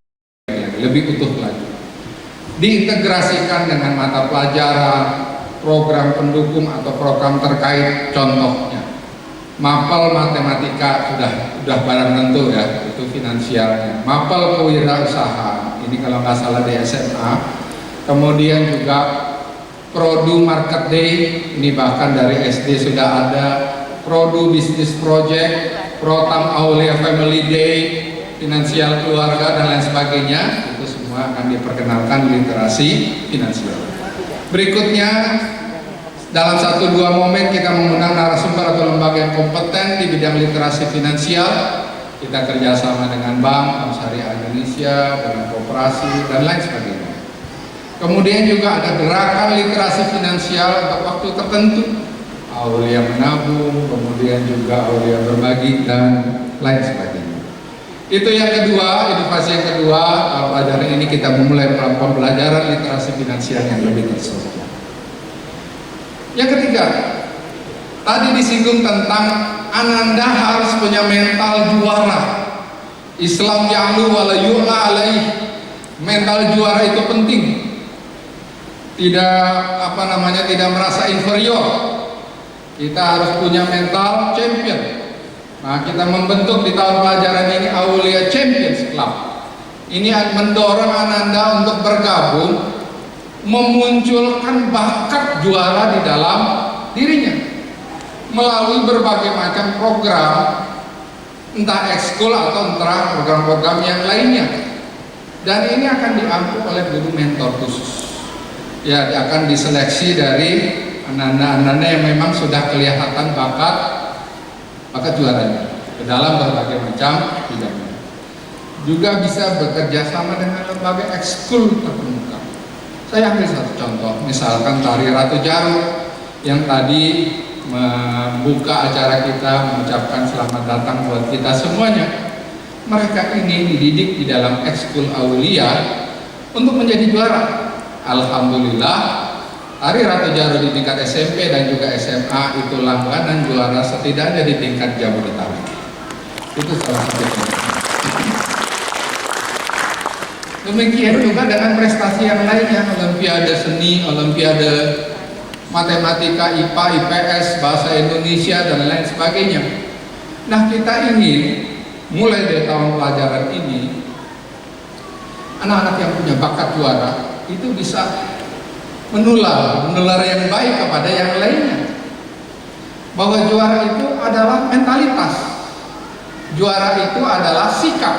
utuh lagi. Diintegrasikan dengan mata pelajaran, program pendukung atau program terkait, contohnya Mapel matematika sudah barang tentu ya, itu finansialnya. Mapel kewirausahaan, ini kalau nggak salah di SMA. Kemudian juga Produ Market Day, ini bahkan dari SD sudah ada. Produ Business Project, Protam Aulia Family Day, finansial keluarga dan lain sebagainya, itu semua akan diperkenalkan literasi finansial. Berikutnya, dalam 1-2 momen kita mengundang narasumber atau lembaga yang kompeten di bidang literasi finansial. Kita kerjasama dengan Bank Syariah Indonesia, dengan koperasi dan lain sebagainya. Kemudian juga ada gerakan literasi finansial untuk waktu tertentu, Aulia menabung, kemudian juga Aulia berbagi dan lain sebagainya. Itu yang kedua, inovasi yang kedua. Pelajaran ini kita memulai pembelajaran literasi finansial yang lebih terstruktur. Yang ketiga, tadi disinggung tentang Ananda harus punya mental juara. Islam ya'lu wa la yu'la alaih. Mental juara itu penting. Tidak merasa inferior. Kita harus punya mental champion. Nah, kita membentuk di tahun pelajaran ini Aulia Champions Club. Ini mendorong Ananda untuk bergabung, memunculkan bakat juara di dalam dirinya melalui berbagai macam program, entah ekskul atau entah program-program yang lainnya. Dan ini akan diampu oleh guru mentor khusus. Ya, akan diseleksi dari Ananda-Ananda yang memang sudah kelihatan bakat juaranya ke dalam berbagai macam bidang. Juga bisa bekerja sama dengan lembaga ekskul terkemuka. Saya ambil satu contoh, misalkan Tari Ratu Jarum yang tadi membuka acara kita, mengucapkan selamat datang buat kita semuanya. Mereka ini dididik di dalam ekskul Aulia untuk menjadi juara. Alhamdulillah, Tari Ratu Jarum di tingkat SMP dan juga SMA itu langganan juara setidaknya di tingkat Jabodetabek. Itu salah satu contoh. Demikian juga dengan prestasi yang lainnya, Olimpiade Seni, Olimpiade Matematika, IPA, IPS, Bahasa Indonesia, dan lain sebagainya. Nah, kita ingin mulai dari tahun pelajaran ini, anak-anak yang punya bakat juara itu bisa menular yang baik kepada yang lainnya. Bahwa juara itu adalah mentalitas, juara itu adalah sikap,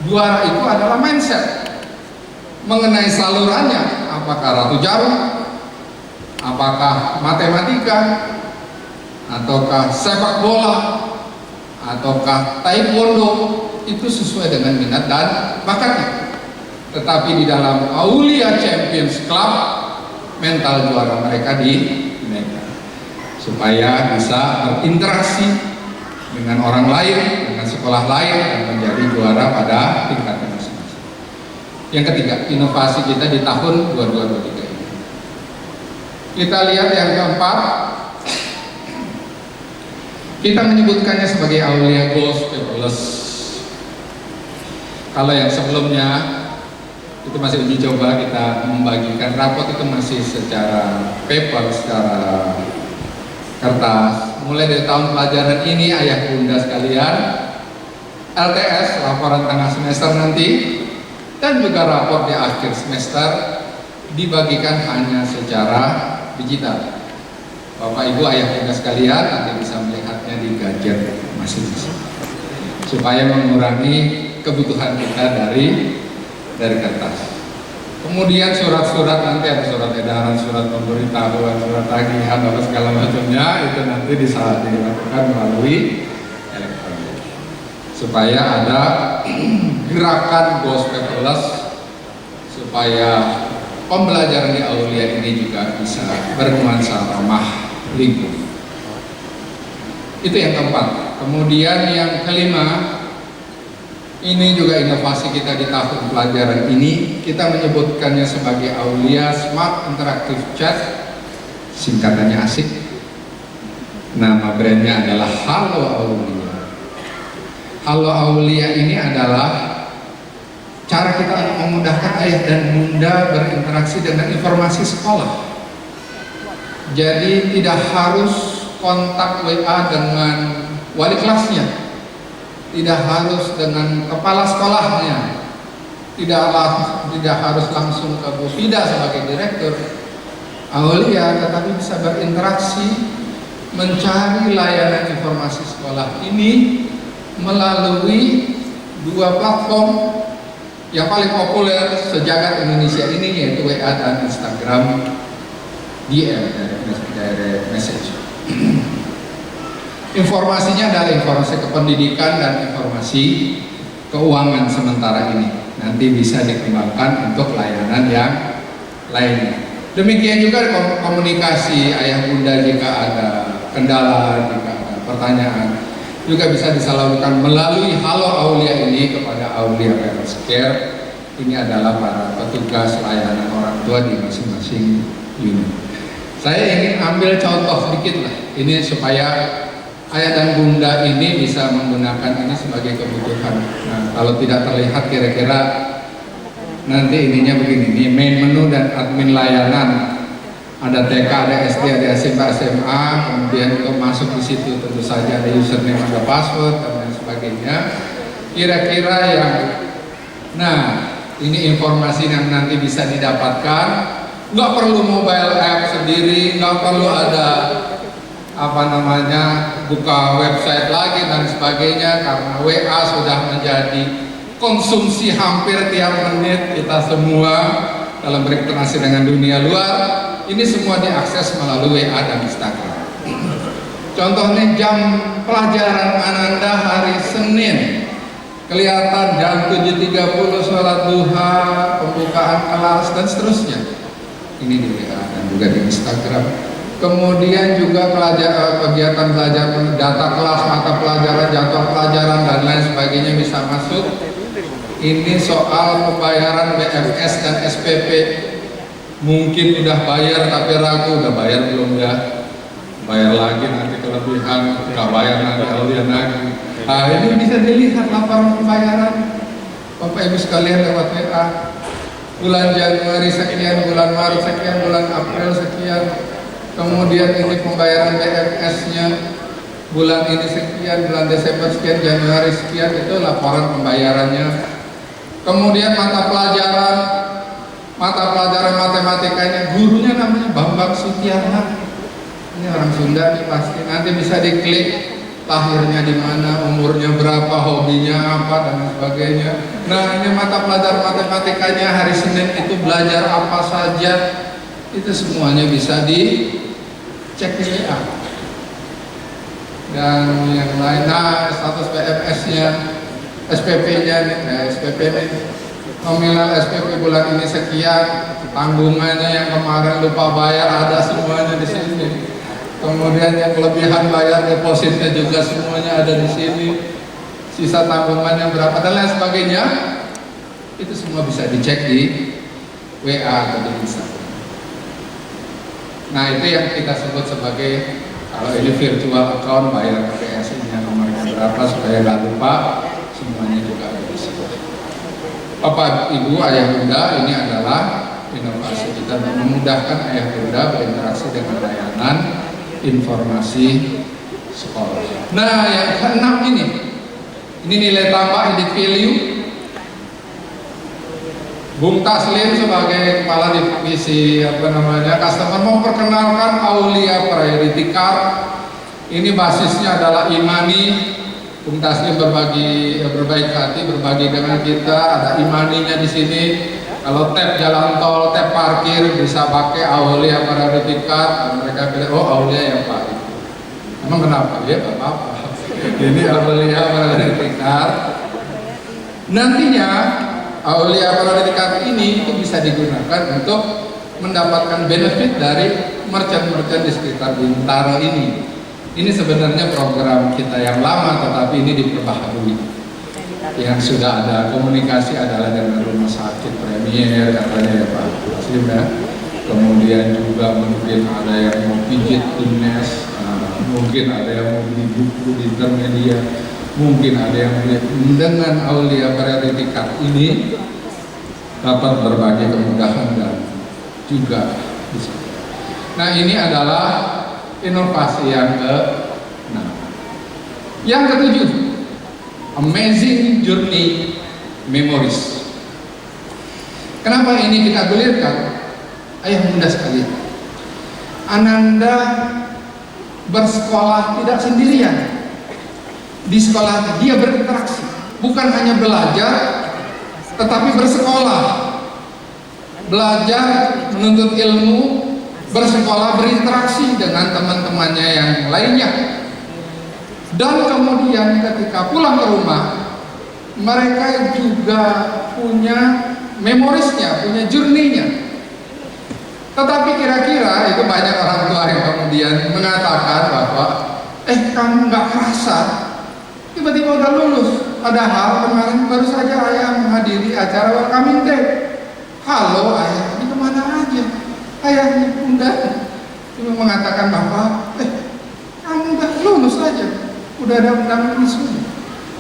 juara itu adalah mindset. Mengenai salurannya, apakah Ratu Jarum, apakah matematika, ataukah sepak bola, ataukah taekwondo, itu sesuai dengan minat dan bakatnya. Tetapi di dalam Aulia Champions Club, mental juara mereka dinaikkan supaya bisa berinteraksi dengan orang lain, dengan sekolah lain, dan menjadi juara pada tingkatnya masing-masing. Yang ketiga, inovasi kita di tahun 2023 ini. Kita lihat yang keempat, kita menyebutkannya sebagai Aulia Goals Paperless. Kalau yang sebelumnya itu masih uji coba, kita membagikan rapot itu masih secara paper, secara kertas. Mulai dari tahun pelajaran ini, ayah bunda sekalian, LTS, laporan tengah semester nanti, dan juga rapor di akhir semester dibagikan hanya secara digital. Bapak Ibu ayah bunda sekalian nanti bisa melihatnya di gadget masing-masing, supaya mengurangi kebutuhan kita dari kertas. Kemudian surat-surat, nanti ada surat edaran, surat pemberitahuan, surat tagihan, apa segala macamnya, itu nanti dilakukan melalui elektronik, supaya ada gerakan Goals Paperless, supaya pembelajaran di Aulia ini juga bisa bernuansa ramah lingkungan. Itu yang keempat. Kemudian yang kelima, ini juga inovasi kita di tahun pelajaran ini, kita menyebutkannya sebagai Aulia Smart Interactive Chat, singkatannya asik. Nama brandnya adalah Halo Aulia. Halo Aulia ini adalah cara kita untuk memudahkan ayah dan bunda berinteraksi dengan informasi sekolah. Jadi tidak harus kontak WA dengan wali kelasnya, tidak harus dengan kepala sekolahnya, tidak harus langsung ke Bu Fida sebagai direktur Aulia, tetapi bisa berinteraksi, mencari layanan informasi sekolah ini melalui dua platform yang paling populer sejagat Indonesia ini, yaitu WA dan Instagram DM, direct message. Informasinya adalah informasi kependidikan dan informasi keuangan sementara ini. Nanti bisa dikembangkan untuk layanan yang lainnya. Demikian juga komunikasi ayah bunda jika ada kendala, jika ada pertanyaan, juga bisa disalurkan melalui Halo Aulia ini kepada Aulia Parents Care. Ini adalah para petugas layanan orang tua di masing-masing unit. Saya ingin ambil contoh sedikit lah, ini supaya ayah dan bunda ini bisa menggunakan ini sebagai kebutuhan. Nah, kalau tidak terlihat kira-kira nanti ininya begini, ini main menu dan admin layanan Ada TK, ada SD, ada SMP, SMA, kemudian untuk masuk di situ tentu saja ada username, ada password dan lain sebagainya. Kira-kira yang, nah ini informasi yang nanti bisa didapatkan. Nggak perlu mobile app sendiri, nggak perlu ada buka website lagi dan sebagainya, karena WA sudah menjadi konsumsi hampir tiap menit kita semua dalam berinteraksi dengan dunia luar. Ini semua diakses melalui WA dan Instagram. Contohnya jam pelajaran Ananda hari Senin, kelihatan jam 7.30 sholat duha, pembukaan kelas dan seterusnya. Ini di WA dan juga di Instagram. Kemudian juga kegiatan belajar, data kelas, mata pelajaran, jadwal pelajaran dan lain sebagainya bisa masuk. Ini soal pembayaran BFS dan SPP. Mungkin udah bayar tapi ragu, udah bayar belum ya? Bayar lagi nanti kelebihan, nggak bayar nanti Aulia lagi. Nah ini bisa dilihat laporan pembayaran Bapak Ibu sekalian lewat WA. Bulan Januari sekian, bulan Maret sekian, bulan April sekian. Kemudian ini pembayaran BFS-nya bulan ini sekian, bulan Desember sekian, Januari sekian, itu laporan pembayarannya. Kemudian mata pelajaran matematikanya, gurunya namanya Bambang Sutiana. Ini orang Sunda nih pasti. Nanti bisa diklik lahirnya di mana, umurnya berapa, hobinya apa dan sebagainya. Nah ini mata pelajaran matematikanya hari Senin itu belajar apa saja, itu semuanya bisa dicek di WA. Dan yang lain, nah status BFS-nya, SPP-nya nih, SPP nih, nominal SPP bulan ini sekian, tanggungannya yang kemarin lupa bayar ada semuanya di sini. Kemudian yang kelebihan bayar depositnya juga semuanya ada di sini. Sisa tanggungannya berapa dan lain sebagainya. Itu semua bisa dicek di WA atau di Instagram. Nah itu yang kita sebut sebagai, kalau ini virtual account, bayar pakai PSI-nya nomornya berapa supaya nggak lupa, semuanya juga ada di sini. Bapak Ibu, Ayah Bunda, ini adalah inovasi kita untuk memudahkan Ayah Bunda berinteraksi dengan layanan informasi sekolah. Nah yang keenam ini nilai tambah added value. Bung Taslim sebagai kepala divisi customer memperkenalkan Aulia Priority Card. Ini basisnya adalah Imani. Bung Taslim berbaik hati berbagi dengan kita. Ada Imaninya di sini. Kalau tap jalan tol, tap parkir bisa pakai Aulia Priority Card. Mereka bilang, oh Aulia yang Pak. Emang kenapa? Ya gak apa-apa. Ini Aulia Priority Card. Nantinya Aulia Priority Card ini itu bisa digunakan untuk mendapatkan benefit dari merchant-merchant di sekitar Bintaro ini. Ini sebenarnya program kita yang lama, tetapi ini diperbaharui. Yang sudah ada komunikasi adalah dengan rumah sakit Premier katanya ya Pak Taslim ya. Kemudian juga mungkin ada yang mau pijit Ines, mungkin ada yang mau beli buku di intermedia, mungkin ada yang beli. Dengan Aulia Priority Card ini dapat berbagai kemudahan dan juga bisa. Nah ini adalah inovasi yang ke-6. Yang ke-7, Amazing Journey Memories. Kenapa ini kita gulirkan? Ayah Bunda sekalian, Ananda bersekolah tidak sendirian. Di sekolah dia berinteraksi, bukan hanya belajar, tetapi bersekolah. Belajar, menuntut ilmu, bersekolah, berinteraksi dengan teman-temannya yang lainnya. Dan kemudian ketika pulang ke rumah, mereka juga punya memorisnya, punya journey-nya. Tetapi kira-kira itu banyak orang tua yang kemudian mengatakan bahwa kamu nggak kerasa tiba-tiba udah lulus, padahal kemarin baru saja ayah menghadiri acara welcoming day. Halo ayah, ini kemana aja? Ayahnya Bunda cuma mengatakan bahwa kamu udah lulus aja, udah ada undangan wisuda.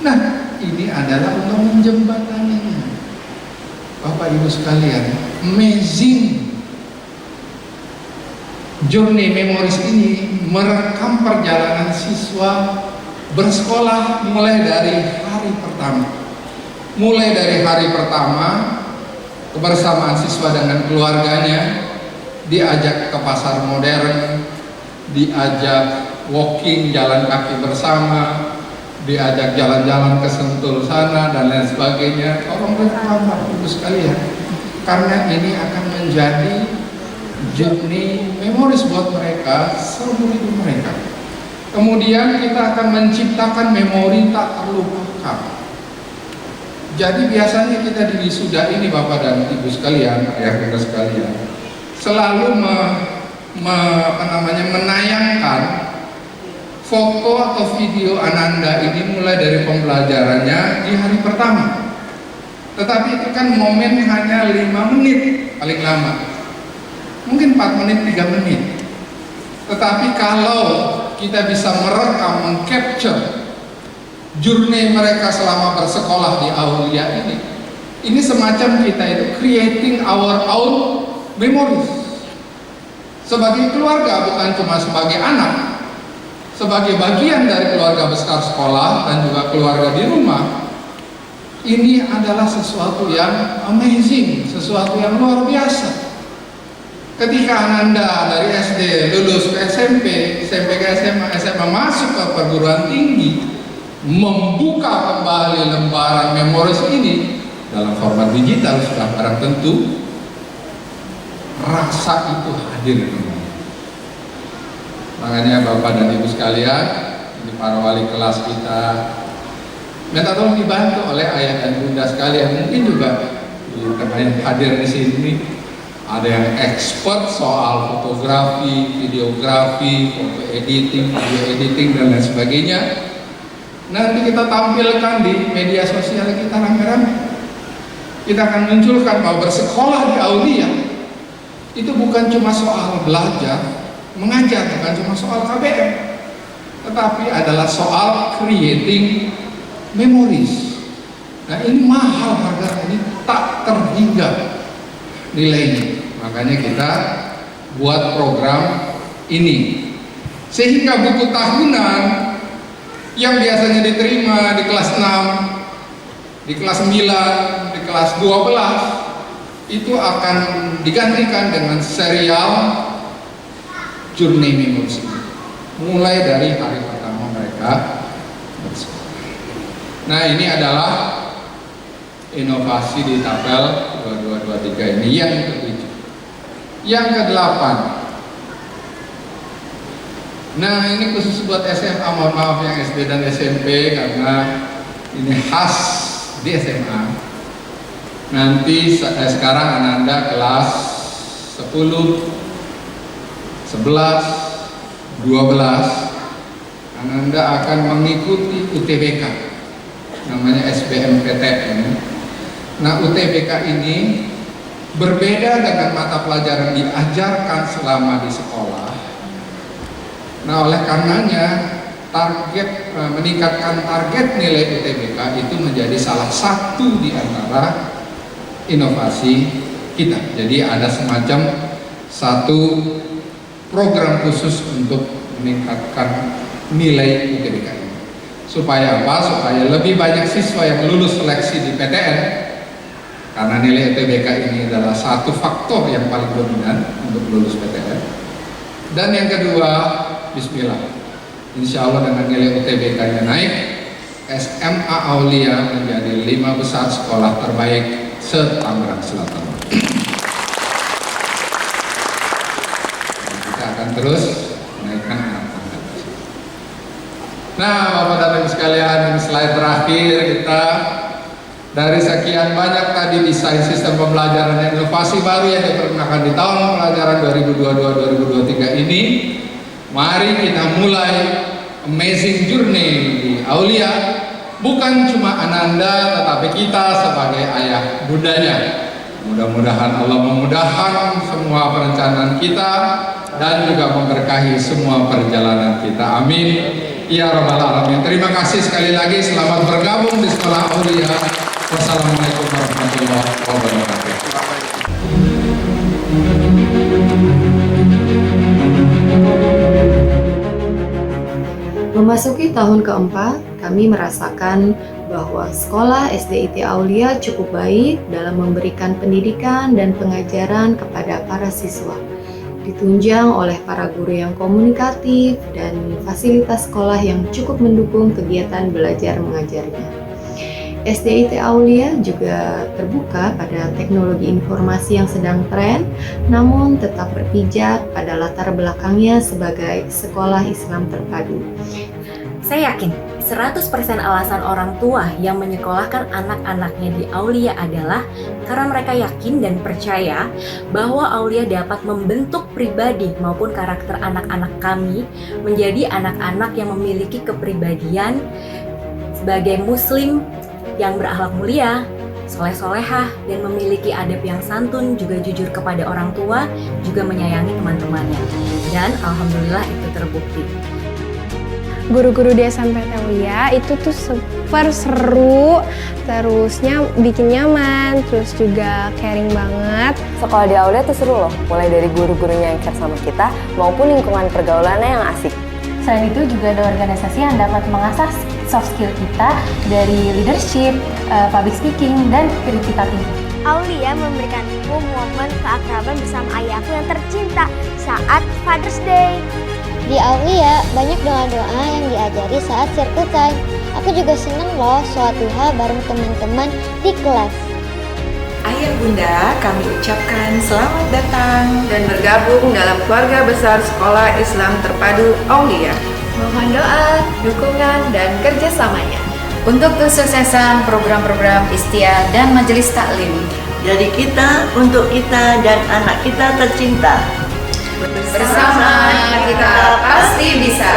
Nah ini adalah untuk menjembataninya. Bapak Ibu sekalian, amazing Journey Memories ini merekam perjalanan siswa bersekolah mulai dari hari pertama. Mulai dari hari pertama, kebersamaan siswa dengan keluarganya, diajak ke pasar modern, diajak walking, jalan kaki bersama, diajak jalan-jalan ke Sentul sana dan lain sebagainya. Tolong rekam Bapak Ibu sekalian, karena ini akan menjadi journey memories buat mereka seumur hidup mereka. Kemudian kita akan menciptakan memori tak terlupakan. Jadi biasanya kita di wisuda ini Bapak dan Ibu sekalian, ayah bunda sekalian, selalu menayangkan foto atau video Ananda ini mulai dari pembelajarannya di hari pertama. Tetapi itu kan momen hanya 5 menit paling lama, mungkin 4 menit, 3 menit. Tetapi kalau kita bisa merekam, mengcapture journey mereka selama bersekolah di Aulia ini semacam kita itu creating our own memories. Sebagai keluarga, bukan cuma sebagai anak, sebagai bagian dari keluarga besar sekolah dan juga keluarga di rumah, ini adalah sesuatu yang amazing, sesuatu yang luar biasa. Ketika Ananda dari SD lulus ke SMP, SMP ke SMA, SMA masuk ke perguruan tinggi, membuka kembali lembaran memoris ini dalam format digital sudah barang tentu, rasa itu hadir kembali. Makanya Bapak dan Ibu sekalian, ini para wali kelas kita, minta tolong dibantu oleh ayah dan bunda sekalian. Mungkin juga yang hadir di sini ada yang expert soal fotografi, videografi, foto editing, video editing dan lain sebagainya. Nanti kita tampilkan di media sosial kita rame-rame. Kita akan munculkan bahwa bersekolah di Aulia itu bukan cuma soal belajar, mengajar, bukan cuma soal KBM, tetapi adalah soal creating memories. Nah ini mahal harganya, ini tak terhingga nilainya. Makanya kita buat program ini, sehingga buku tahunan yang biasanya diterima di kelas 6, di kelas 9, di kelas 12 itu akan digantikan dengan serial journey memories mulai dari hari pertama mereka bersekolah. Nah ini adalah inovasi di tabel 2223 ini yang ke-7. Yang ke-8, nah ini khusus buat SMA, mohon maaf yang SD dan SMP karena ini khas di SMA. Nanti sekarang Ananda kelas 10, 11, 12, Ananda akan mengikuti UTBK, namanya SBMPTN. Nah UTBK ini berbeda dengan mata pelajaran diajarkan selama di sekolah. Nah oleh karenanya target meningkatkan target nilai UTBK itu menjadi salah satu di antara inovasi kita. Jadi ada semacam satu program khusus untuk meningkatkan nilai UTBK ini. Supaya apa? Supaya lebih banyak siswa yang lulus seleksi di PTN. Karena nilai UTBK ini adalah satu faktor yang paling dominan untuk lulus PTN. Dan yang kedua, bismillah, insya Allah dengan nilai UTBK-nya naik, SMA Aulia menjadi 5 besar sekolah terbaik se-Tangerang Selatan. Dan kita akan terus menaikkan anak-anak. Nah, Bapak dan Ibu sekalian, ini slide terakhir kita. Dari sekian banyak tadi desain sistem pembelajaran dan inovasi baru yang diperkenalkan di tahun pelajaran 2022-2023 ini, mari kita mulai amazing journey di Aulia. Bukan cuma Ananda, tetapi kita sebagai ayah bundanya. Mudah-mudahan Allah memudahkan semua perencanaan kita dan juga memberkahi semua perjalanan kita. Amin. Ya Rabbal Alamin. Terima kasih sekali lagi. Selamat bergabung di Sekolah Aulia. Wassalamualaikum warahmatullahi wabarakatuh. Memasuki tahun keempat, kami merasakan bahwa sekolah SDIT Aulia cukup baik dalam memberikan pendidikan dan pengajaran kepada para siswa. Ditunjang oleh para guru yang komunikatif dan fasilitas sekolah yang cukup mendukung kegiatan belajar mengajarnya. SDIT Aulia juga terbuka pada teknologi informasi yang sedang tren, namun tetap berpijak pada latar belakangnya sebagai sekolah Islam terpadu. Saya yakin 100% alasan orang tua yang menyekolahkan anak-anaknya di Aulia adalah karena mereka yakin dan percaya bahwa Aulia dapat membentuk pribadi maupun karakter anak-anak kami menjadi anak-anak yang memiliki kepribadian sebagai muslim yang berakhlak mulia, soleh-solehah, dan memiliki adab yang santun, juga jujur kepada orang tua, juga menyayangi teman-temannya. Dan alhamdulillah itu terbukti. Guru-guru di SMPT Aulia itu tuh super seru, terusnya bikin nyaman, terus juga caring banget. Sekolah di Aulia tuh seru loh, mulai dari guru-gurunya yang care sama kita maupun lingkungan pergaulannya yang asik. Selain itu juga ada organisasi yang dapat mengasah soft skill kita dari leadership, public speaking, dan critical thinking. Aulia memberikanku momen keakraban bersama ayahku yang tercinta saat Father's Day. Di Aulia banyak doa-doa yang diajari saat circle time. Aku juga senang loh sholat duha bareng teman-teman di kelas. Ayah bunda, kami ucapkan selamat datang dan bergabung dalam keluarga besar Sekolah Islam Terpadu Aulia. Mohon doa, dukungan, dan kerjasamanya untuk kesuksesan program-program Istia dan Majelis Taklim. Dari kita, untuk kita, dan anak kita tercinta. Bersama kita pasti bisa.